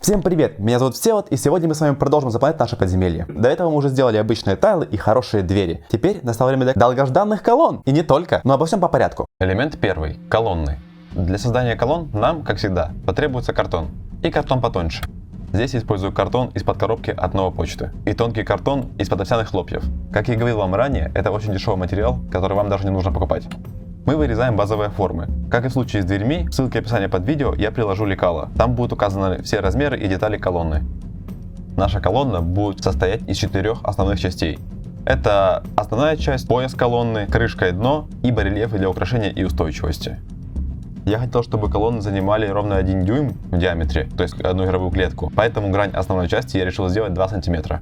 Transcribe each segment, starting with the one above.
Всем привет, меня зовут Всеволод, и сегодня мы с вами продолжим заполнять наше подземелье. До этого мы уже сделали обычные тайлы и хорошие двери. Теперь настало время для долгожданных колонн, и не только, но обо всем по порядку. Элемент первый – колонны. Для создания колонн нам, как всегда, потребуется картон. И картон потоньше. Здесь использую картон из-под коробки от Новой почты и тонкий картон из-под овсяных хлопьев. Как я говорил вам ранее, это очень дешевый материал, который вам даже не нужно покупать. Мы вырезаем базовые формы. Как и в случае с дверьми, в ссылке в описании под видео я приложу лекало. Там будут указаны все размеры и детали колонны. Наша колонна будет состоять из 4 основных частей. Это основная часть, пояс колонны, крышка и дно, и барельефы для украшения и устойчивости. Я хотел, чтобы колонны занимали ровно 1 дюйм в диаметре, то есть одну игровую клетку, поэтому грань основной части я решил сделать 2 см.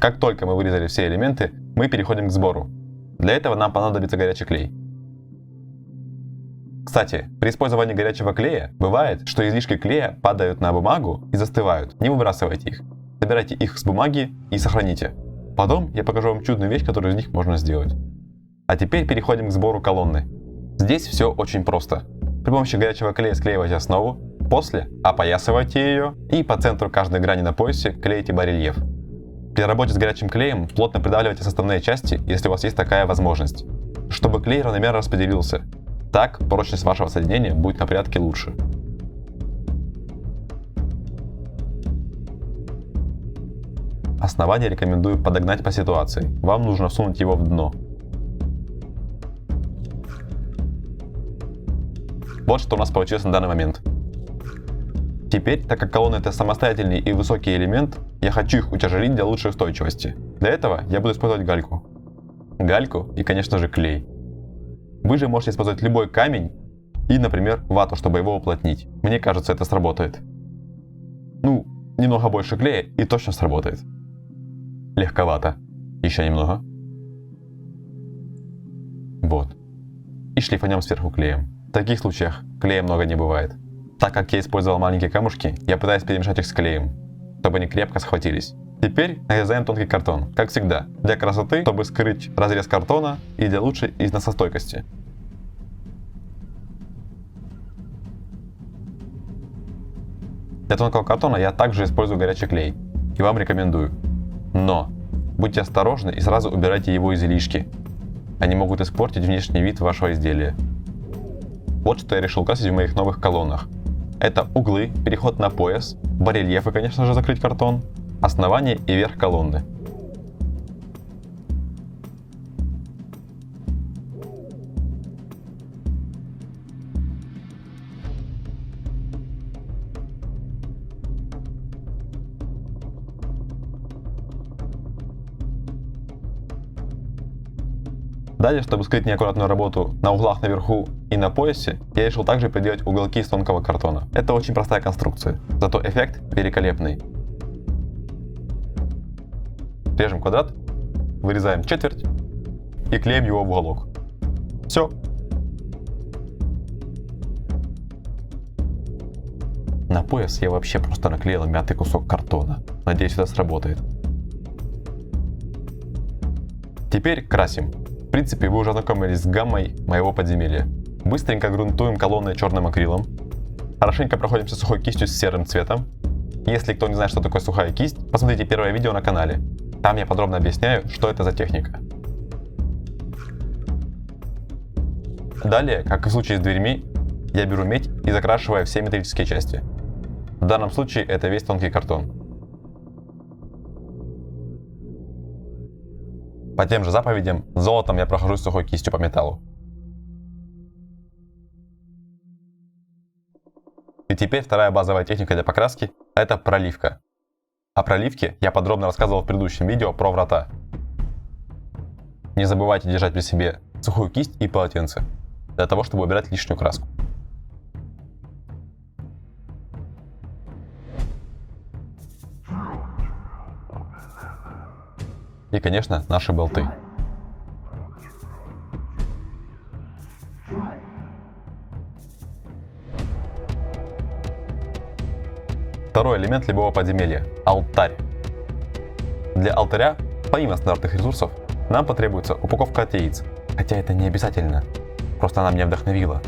Как только мы вырезали все элементы, мы переходим к сбору. Для этого нам понадобится горячий клей. Кстати, при использовании горячего клея бывает, что излишки клея падают на бумагу и застывают. Не выбрасывайте их. Собирайте их с бумаги и сохраните. Потом я покажу вам чудную вещь, которую из них можно сделать. А теперь переходим к сбору колонны. Здесь все очень просто. При помощи горячего клея склеивайте основу, после опоясывайте ее и по центру каждой грани на поясе клеите барельеф. При работе с горячим клеем плотно придавливайте составные части, если у вас есть такая возможность, чтобы клей равномерно распределился. Так прочность вашего соединения будет на порядке лучше. Основание рекомендую подогнать по ситуации. Вам нужно всунуть его в дно. Вот что у нас получилось на данный момент. Теперь, так как колонны это самостоятельный и высокий элемент, я хочу их утяжелить для лучшей устойчивости. Для этого я буду использовать гальку. Гальку и, конечно же, клей. Вы же можете использовать любой камень и, например, вату, чтобы его уплотнить. Мне кажется, это сработает. Ну, немного больше клея и точно сработает. Легковато. Еще немного. Вот. И шлифанем сверху клеем. В таких случаях клея много не бывает. Так как я использовал маленькие камушки, я пытаюсь перемешать их с клеем, чтобы они крепко схватились. Теперь нарезаем тонкий картон, как всегда, для красоты, чтобы скрыть разрез картона и для лучшей износостойкости. Для тонкого картона я также использую горячий клей, и вам рекомендую. Но будьте осторожны и сразу убирайте его излишки. Они могут испортить внешний вид вашего изделия. Вот что я решил украсить в моих новых колоннах. Это углы, переход на пояс, барельефы, конечно же, закрыть картон, основание и верх колонны. Далее, чтобы скрыть неаккуратную работу на углах наверху и на поясе, я решил также приделать уголки из тонкого картона. Это очень простая конструкция, зато эффект великолепный. Режем квадрат, вырезаем четверть и клеим его в уголок. Все. На пояс я вообще просто наклеил мятый кусок картона. Надеюсь, это сработает. Теперь красим. В принципе, вы уже ознакомились с гаммой моего подземелья. Быстренько грунтуем колонны черным акрилом. Хорошенько проходимся сухой кистью с серым цветом. Если кто не знает, что такое сухая кисть, посмотрите первое видео на канале. Там я подробно объясняю, что это за техника. Далее, как и в случае с дверьми, я беру медь и закрашиваю все металлические части. В данном случае это весь тонкий картон. По тем же заповедям, золотом я прохожусь сухой кистью по металлу. И теперь вторая базовая техника для покраски – это проливка. О проливке я подробно рассказывал в предыдущем видео про врата. Не забывайте держать при себе сухую кисть и полотенце, для того, чтобы убирать лишнюю краску. И, конечно, наши болты. Второй элемент любого подземелья – алтарь. Для алтаря, помимо стандартных ресурсов, нам потребуется упаковка от яиц, хотя это не обязательно, просто она меня вдохновила.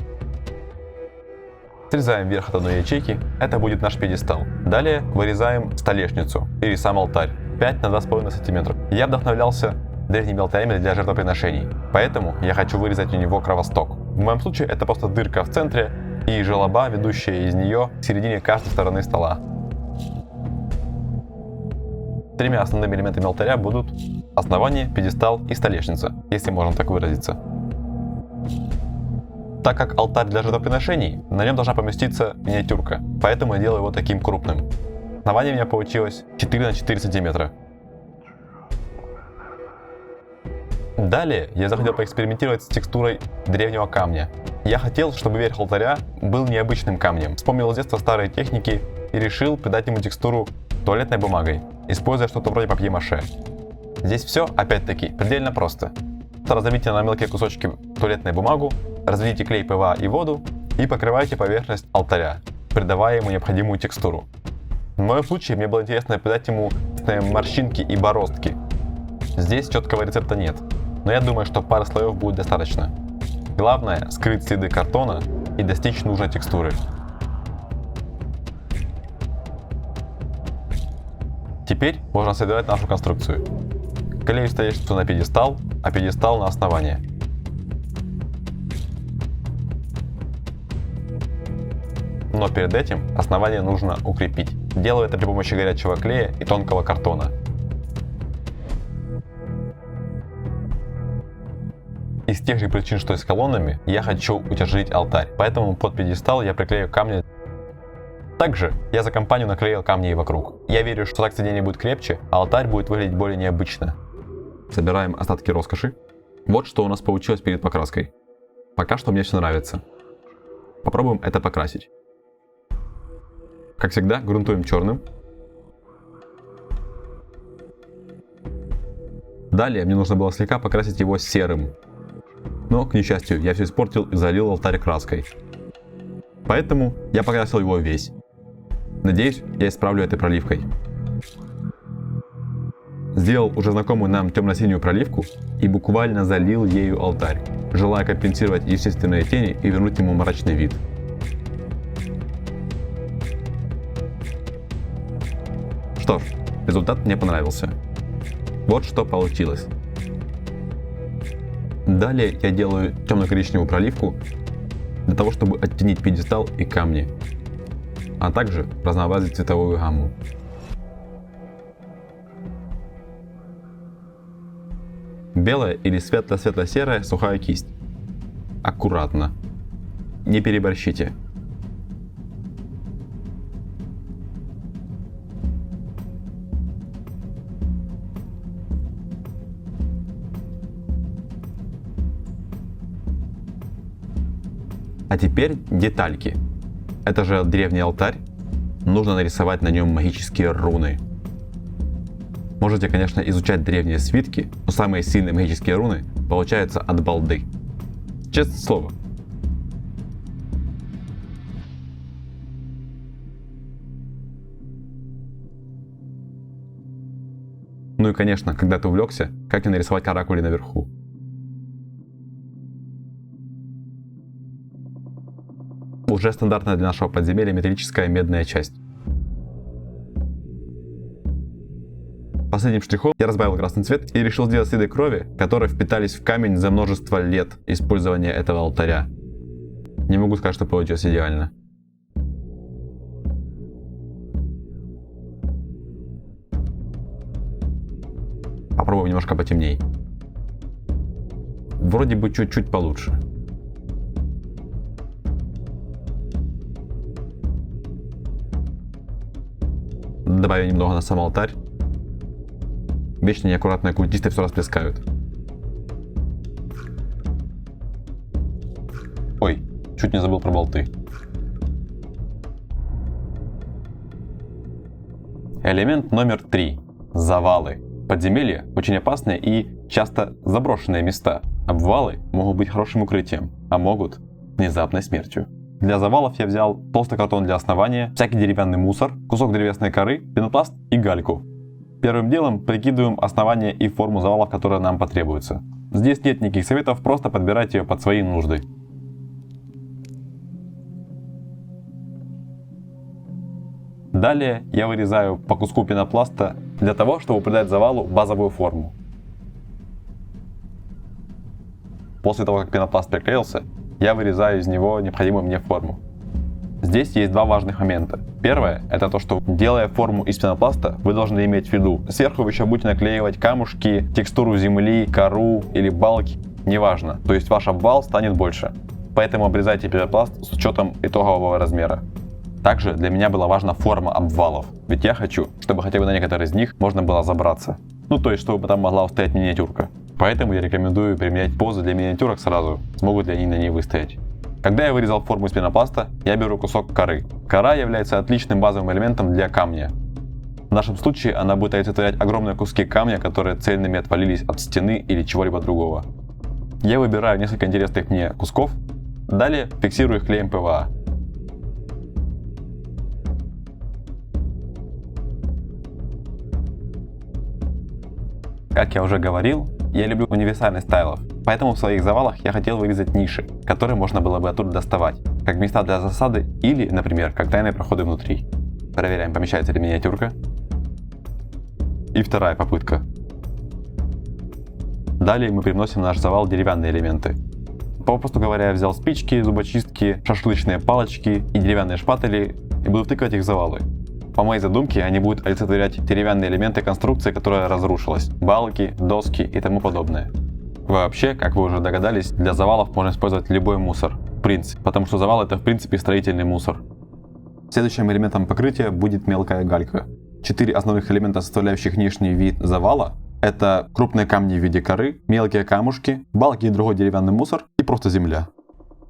Срезаем верх от одной ячейки, это будет наш пьедестал. Далее вырезаем столешницу или сам алтарь 5 на 2,5 см. Я вдохновлялся древними алтарями для жертвоприношений, поэтому я хочу вырезать у него кровосток. В моем случае это просто дырка в центре и желоба, ведущая из нее к середине каждой стороны стола. Тремя основными элементами алтаря будут основание, пьедестал и столешница, если можно так выразиться. Так как алтарь для жертвоприношений, на нем должна поместиться миниатюрка, поэтому я делаю его таким крупным. Основание у меня получилось 4 на 4 см. Далее я захотел поэкспериментировать с текстурой древнего камня. Я хотел, чтобы верх алтаря был необычным камнем. Вспомнил с детства старые техники и решил придать ему текстуру туалетной бумагой, используя что-то вроде папье-маше. Здесь все, опять-таки, предельно просто. Разобьте на мелкие кусочки туалетную бумагу, разведите клей ПВА и воду и покрывайте поверхность алтаря, придавая ему необходимую текстуру. В моем случае мне было интересно придать ему морщинки и бороздки. Здесь четкого рецепта нет, но я думаю, что пары слоев будет достаточно. Главное — скрыть следы картона и достичь нужной текстуры. Теперь можно собирать нашу конструкцию. Клею столешницу на пьедестал, а пьедестал на основание. Но перед этим основание нужно укрепить. Делаю это при помощи горячего клея и тонкого картона. Из тех же причин, что и с колоннами, я хочу утяжелить алтарь, поэтому под пьедестал я приклею камни. Также я за компанию наклеил камни и вокруг. Я верю, что так сиденье будет крепче, а алтарь будет выглядеть более необычно. Собираем остатки роскоши. Вот что у нас получилось перед покраской. Пока что мне все нравится. Попробуем это покрасить. Как всегда, грунтуем черным. Далее мне нужно было слегка покрасить его серым. Но, к несчастью, я все испортил и залил алтарь краской. Поэтому я покрасил его весь. Надеюсь, я исправлю этой проливкой. Сделал уже знакомую нам темно-синюю проливку и буквально залил ею алтарь, желая компенсировать естественные тени и вернуть ему мрачный вид. Что ж, результат мне понравился. Вот что получилось. Далее я делаю темно-коричневую проливку для того, чтобы оттенить пьедестал и камни, а также разнообразить цветовую гамму. Белая или светло-светло-серая сухая кисть. Аккуратно. Не переборщите. А теперь детальки. Это же древний алтарь. Нужно нарисовать на нем магические руны. Можете, конечно, изучать древние свитки, но самые сильные магические руны получаются от балды. Честное слово. Ну и, конечно, когда ты увлекся, как не нарисовать каракули наверху. Уже стандартная для нашего подземелья металлическая медная часть. Последним штрихом я разбавил красный цвет и решил сделать следы крови, которые впитались в камень за множество лет использования этого алтаря. Не могу сказать, что получилось идеально. Попробуем немножко потемней. Вроде бы чуть-чуть получше. Добавим немного на сам алтарь. Вечно неаккуратные культисты все расплескают. Ой, чуть не забыл про болты. Элемент номер 3. Завалы. Подземелья очень опасные и часто заброшенные места. Обвалы могут быть хорошим укрытием, а могут внезапной смертью. Для завалов я взял толстый картон для основания, всякий деревянный мусор, кусок древесной коры, пенопласт и гальку. Первым делом прикидываем основание и форму завалов, которые нам потребуются. Здесь нет никаких советов, просто подбирайте ее под свои нужды. Далее я вырезаю по куску пенопласта для того, чтобы придать завалу базовую форму. После того, как пенопласт приклеился, я вырезаю из него необходимую мне форму. Здесь есть два важных момента. Первое, это то, что делая форму из пенопласта, вы должны иметь в виду, сверху вы еще будете наклеивать камушки, текстуру земли, кору или балки, неважно. То есть ваш обвал станет больше. Поэтому обрезайте пенопласт с учетом итогового размера. Также для меня была важна форма обвалов, ведь я хочу, чтобы хотя бы на некоторые из них можно было забраться. Ну то есть, чтобы там могла устоять миниатюрка. Поэтому я рекомендую применять позы для миниатюрок сразу, смогут ли они на ней выстоять. Когда я вырезал форму из пенопласта, я беру кусок коры. Кора является отличным базовым элементом для камня. В нашем случае она будет олицетворять огромные куски камня, которые цельными отвалились от стены или чего-либо другого. Я выбираю несколько интересных мне кусков, далее фиксирую их клеем ПВА. Как я уже говорил, я люблю универсальность тайлов, поэтому в своих завалах я хотел вырезать ниши, которые можно было бы оттуда доставать, как места для засады или, например, как тайные проходы внутри. Проверяем, помещается ли миниатюрка. И вторая попытка. Далее мы привносим в наш завал деревянные элементы. Попросту говоря, я взял спички, зубочистки, шашлычные палочки и деревянные шпатели и буду втыкать их в завалы. По моей задумке, они будут олицетворять деревянные элементы конструкции, которая разрушилась, балки, доски и тому подобное. Вообще, как вы уже догадались, для завалов можно использовать любой мусор, в принципе, потому что завал это в принципе строительный мусор. Следующим элементом покрытия будет мелкая галька. 4 основных элемента, составляющих внешний вид завала, это крупные камни в виде коры, мелкие камушки, балки и другой деревянный мусор и просто земля.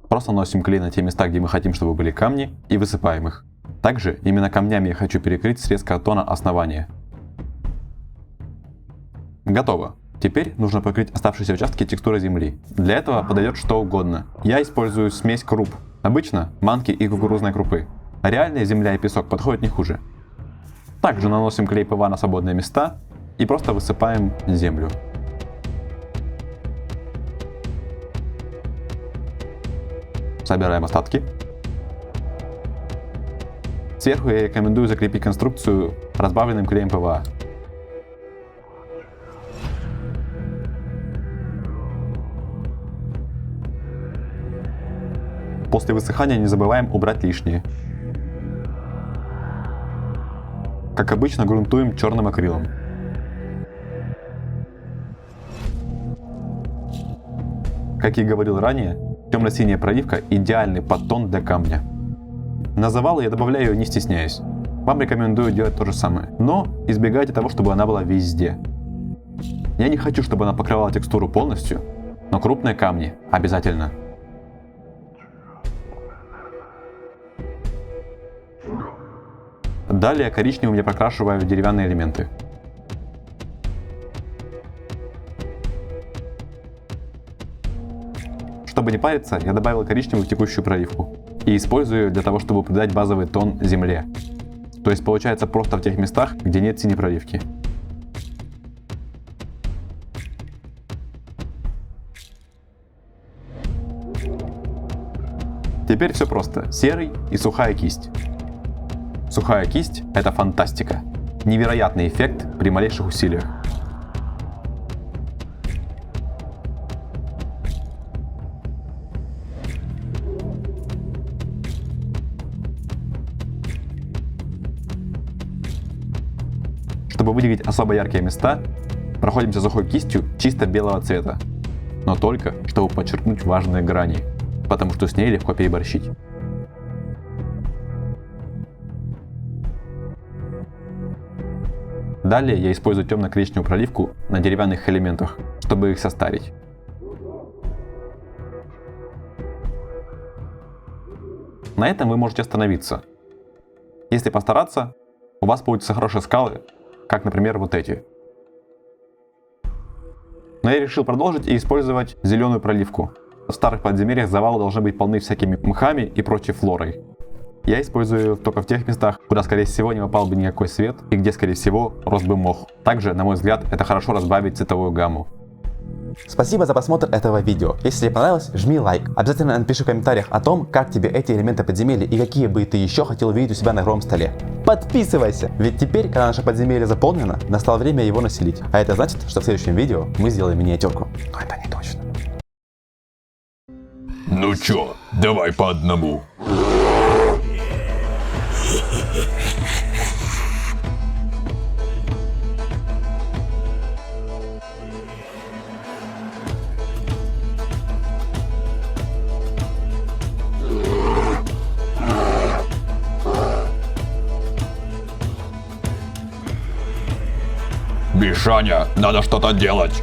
Просто наносим клей на те места, где мы хотим, чтобы были камни, и высыпаем их. Также именно камнями я хочу перекрыть срез картона основания. Готово. Теперь нужно покрыть оставшиеся участки текстурой земли. Для этого подойдет что угодно. Я использую смесь круп. Обычно манки и кукурузной крупы. А реальная земля и песок подходят не хуже. Также наносим клей ПВА на свободные места и просто высыпаем землю. Собираем остатки. Сверху я рекомендую закрепить конструкцию разбавленным клеем ПВА. После высыхания не забываем убрать лишнее. Как обычно, грунтуем черным акрилом. Как и говорил ранее, темно-синяя проливка – идеальный подтон для камня. На завалы я добавляю ее не стесняясь. Вам рекомендую делать то же самое, но избегайте того, чтобы она была везде. Я не хочу, чтобы она покрывала текстуру полностью, но крупные камни обязательно. Далее коричневым я прокрашиваю деревянные элементы. Чтобы не париться, я добавил коричневую в текущую проливку и использую ее для того, чтобы придать базовый тон земле. То есть получается просто в тех местах, где нет синей проливки. Теперь все просто. Серый и сухая кисть. Сухая кисть – это фантастика. Невероятный эффект при малейших усилиях. Чтобы выделить особо яркие места, проходимся сухой кистью чисто белого цвета. Но только, чтобы подчеркнуть важные грани, потому что с ней легко переборщить. Далее я использую темно-коричневую проливку на деревянных элементах, чтобы их состарить. На этом вы можете остановиться. Если постараться, у вас получатся хорошие скалы, как, например, вот эти. Но я решил продолжить и использовать зеленую проливку. В старых подземельях завалы должны быть полны всякими мхами и прочей флорой. Я использую ее только в тех местах, куда, скорее всего, не попал бы никакой свет и где, скорее всего, рос бы мох. Также, на мой взгляд, это хорошо разбавит цветовую гамму. Спасибо за просмотр этого видео. Если тебе понравилось, жми лайк. Обязательно напиши в комментариях о том, как тебе эти элементы подземелья и какие бы ты еще хотел увидеть у себя на игровом столе. Подписывайся! Ведь теперь, когда наше подземелье заполнено, настало время его населить. А это значит, что в следующем видео мы сделаем миниатюрку. Но это не точно. Ну чё, давай по одному. Мишаня, надо что-то делать.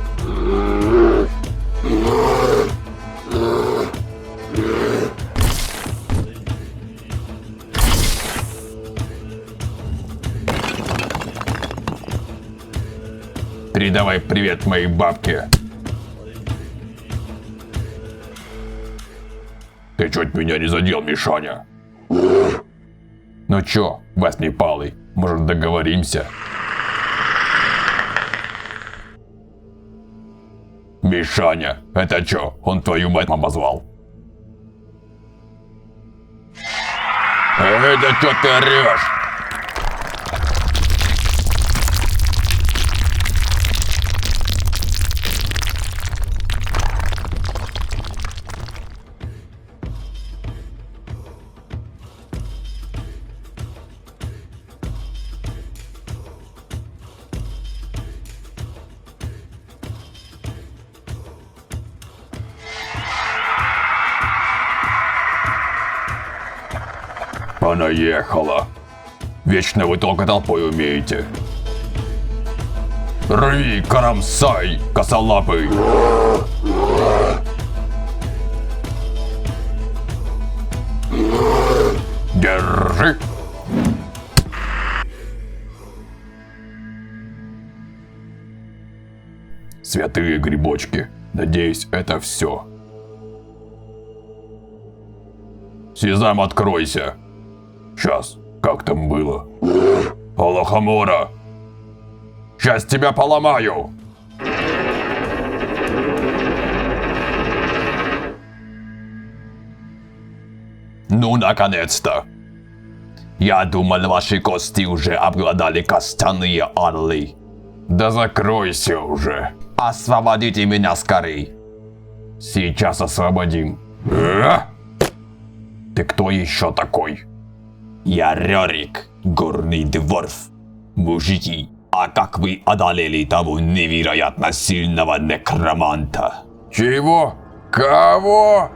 Передавай привет моей бабке. Ты чуть меня не задел, Мишаня. Ну чё, восьмипалый, может договоримся? Мишаня, это чё, он твою мать обозвал? Да чё ты орёшь? Понаехала. Вечно вы только толпой умеете. Рви, карамсай, косолапый. Держи. Святые грибочки. Надеюсь, это все. Сезам, откройся. Сейчас, как там было? Алахамора! Сейчас тебя поломаю! Ну, наконец-то! Я думал, ваши кости уже обглодали костяные орлы. Да закройся уже! Освободите меня скорей! Сейчас освободим. Ты кто еще такой? Я Рерик, горный дворф. Мужики, а как вы одолели того невероятно сильного некроманта? Чего? Кого?